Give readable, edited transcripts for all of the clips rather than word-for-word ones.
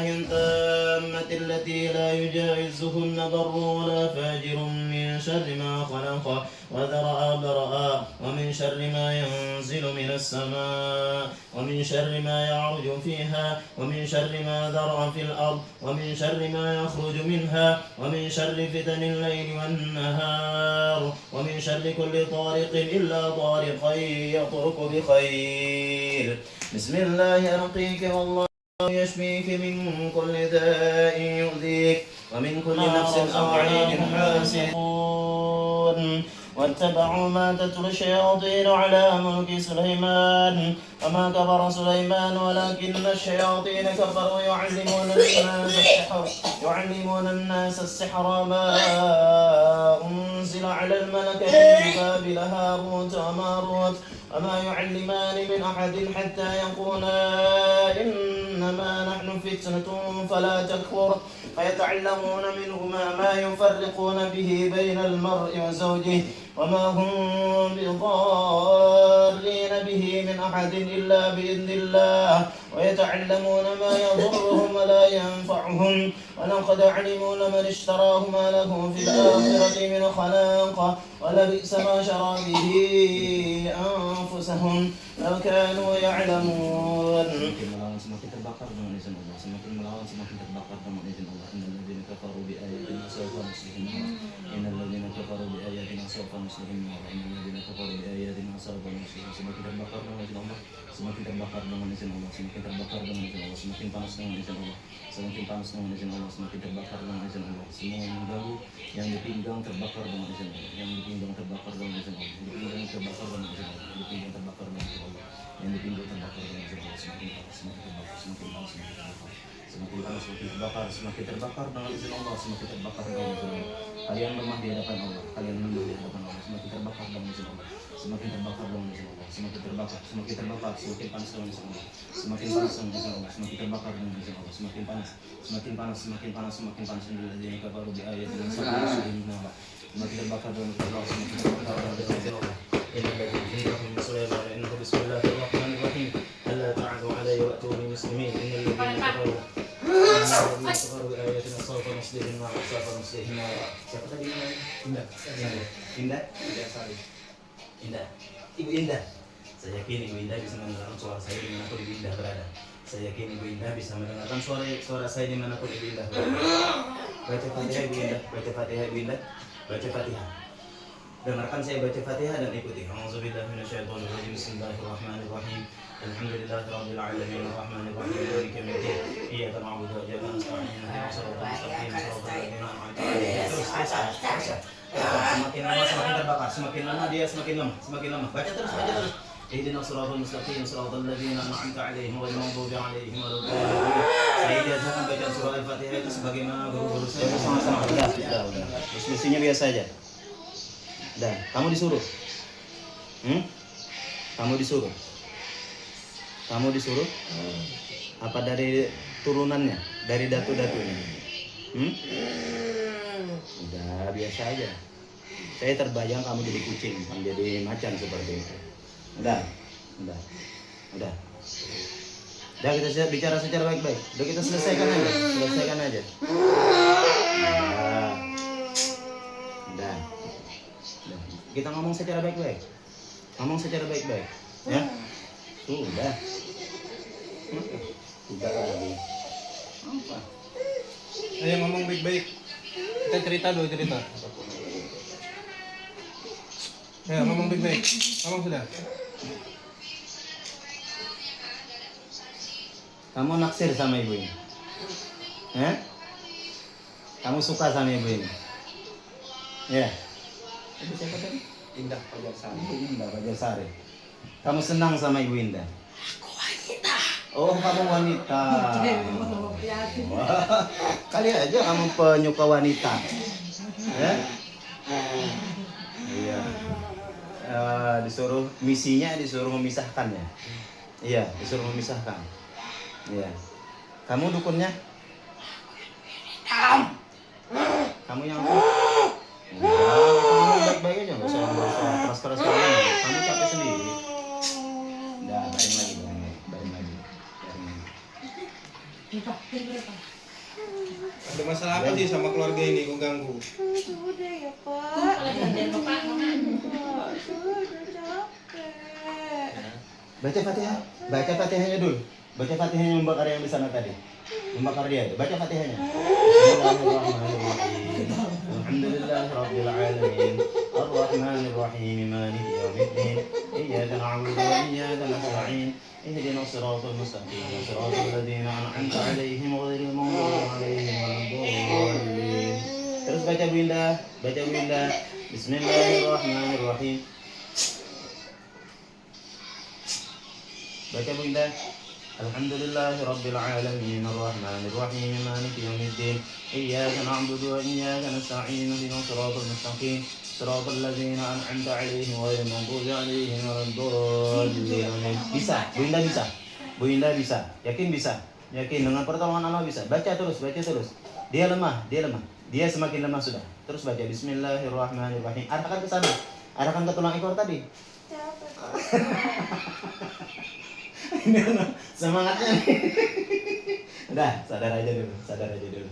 التامة التي لا يجاوزهن بر ولا فاجر من شر ما خلق وذرأ برأ ومن شر ما ينزل من السماء ومن شر ما يعرج فيها ومن شر ما ذرأ في الأرض ومن شر ما يخرج منها ومن شر فتن الليل والنهار ومن شر كل طارق إلا طارقا يطرق بخير بسم الله أرقيك والله يشفيك من كل داء يؤذيك ومن كل نفس أو عين حاسد واتبعوا ما تتلو الشياطين على ملك سليمان وما كفر سليمان ولكن الشياطين كفروا يعلمون الناس السحر ما أنزل على الملكين ببابل هاروت وماروت وما يعلمان من أحد حتى يقولا إنما نحن فتنة فلا تكفر فيتعلمون منهما ما يفرقون به بين المرء وزوجه وما هم بضارين به من أحد إلا بإذن الله ويتعلمون ما يضرهم ولا ينفعهم ولقد علموا لمن اشتراه ما له في الآخرة من خلاق ولبئس ما شرى به أنفسهم لو كانوا يعلمون. Semakin terbakar dengan izin Allah, semakin melawan semakin terbakar dengan izin Allah. Innalladzina kafaru bi ayatina sawfa nuslihin. Innalladzina kafaru bi ayatina sawfa nuslihin. Innalladzina kafaru bi ayatina sawfa nuslihin. Semakin terbakar dengan izin Allah, semakin terbakar dengan izin Allah, semakin terbakar dengan izin Allah, semakin panas dengan izin Allah, semakin panas dengan izin Allah, semakin terbakar dengan izin Allah. Semua yang mengganggu yang dipinggang terbakar dengan izin Allah, yang dipinggang terbakar dengan izin Allah, dipinggang terbakar dengan izin Allah, dipinggang terbakar dengan izin Allah, yang dipinggang terbakar dengan izin Allah. Semakin panas, semakin terbakar, semakin panas, semakin terbakar, semakin panas, semakin terbakar, semakin terbakar dengan izin Allah, semakin terbakar dengan izin Allah. Kalian lemah di hadapan Allah, kalian lemah di hadapan Allah, semakin terbakar dengan izin Allah, semakin terbakar dengan izin Allah, semakin terbakar, semakin terbakar, semakin panas dengan izin Allah, semakin panas dengan izin Allah, semakin terbakar dengan izin Allah, semakin panas, semakin panas, semakin panas, semakin panas dengan izin Allah. Baru di ayat yang semakin terbakar dengan izin Allah, semakin terbakar dengan izin Allah. Bismillahirrahmanirrahim. ألا تعدوا علي وأتوني مسلمين إن الذين كفروا بآياتنا سوف نصليهم نارا سوف نصليهم نارا. Siapa tadi namanya? Indah. Indah? Indah Sari. Indah. Ibu Indah. Saya yakin Ibu Indah bisa mendengarkan suara saya dimanapun Ibu Indah berada. Saya yakin Ibu Indah bisa mendengarkan suara saya dimanapun Ibu Indah berada. Baca Fatihah Ibu Indah. Baca Fatihah Ibu Indah. Baca Fatihah. Dengarkan saya baca Fatihah dan ikuti. A'udzubillahi minasyaitonir rajim. Bismillahirrahmanirrahim. Alhamdulillahi rabbil alamin arrahmanir rahim maliki yaumiddin. Iyyaka na'budu wa iyyaka nasta'in. Ihdinas siratal mustaqim. Siratal ladzina an'amta 'alaihim. Semakin lama semakin terbakar, semakin lama dia semakin lemah, semakin lemah. Baca terus, baca terus. Ihdinas siratal mustaqim. Siratal ladzina an'amta 'alaihim ghairil maghdubi 'alaihim waladdallin. Saya diajarkan baca surah Al-Fatihah itu sebagaimana guru-guru saya bersama-sama. Udah. Terus mestinya biasa aja. Dan kamu disuruh. Kamu disuruh apa dari turunannya, dari datu-datunya? Udah biasa aja. Saya terbayang kamu jadi kucing, menjadi macan seperti itu. Udah. Kita bicara secara baik-baik. Udah kita selesaikan aja. Udah. Kita ngomong secara baik-baik. Ya. Sudah lagi. Apa? Ayo ngomong baik-baik. Kita cerita. Ya, ngomong baik-baik. Ngomong sudah. Kamu naksir sama ibu ini? Kamu suka sama ibu ini? Ya. Itu siapa tadi? Indah Fajarsari. Kamu senang sama Ibu Indah? Aku wanita. Oh, kamu wanita. Wah, kali aja kamu penyuka wanita. Ya? Iya. Disuruh memisahkan ya. Iya, disuruh memisahkan. Iya. Kamu dukunnya? Kamu yang apa? Kamu baik-baik aja, nggak usah keras-keras kamu capek sendiri. Udah, baring lagi. Ada masalah apa sih sama keluarga ini kok ganggu? Sudah ya Pak. Pak, sudah capek. Baca Fatihah. Baca Fatihahnya dulu. Baca Fatihahnya membakar yang di sana tadi. Membakar dia. Baca Fatihahnya. Bismillahirrahmanirrahim. Alhamdulillahirabbil alamin. Arrahmanirrahim. Maliki yaumiddin. Iyyaka na'budu wa iyyaka nasta'in. اهدنا الصراط المستقيم صراط الذين أنعمت عليهم غير المغضوب عليهم ولا الضالين. Terus baca Bu Indah. Baca Bu Indah. Bismillahirrahmanirrahim. Baca Bu Indah. Alhamdulillahirabbil alamin arrahmanir rahim maliki yaumiddin iyyaka na'budu wa iyyaka nasta'in ihdinas siratal mustaqim siratal ladzina an'amta 'alaihim ghairil maghdubi 'alaihim waladdallin. Bisa, Bu Indah bisa. Bu Indah bisa. Yakin bisa? Yakin dengan pertolongan Allah bisa. Baca terus, baca terus. Dia lemah, dia lemah. Dia semakin lemah sudah. Terus baca bismillahirrahmanirrahim. Arahkan ke sana. Arahkan ke tulang ekor tadi. Capek. Ini anak semangatnya nih. Udah, sadar aja dulu, sadar aja dulu.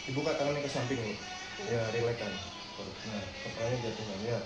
Dibuka tangannya ke samping nih. Ya, relaxkan. Nah, kepalanya jatuhkan ya.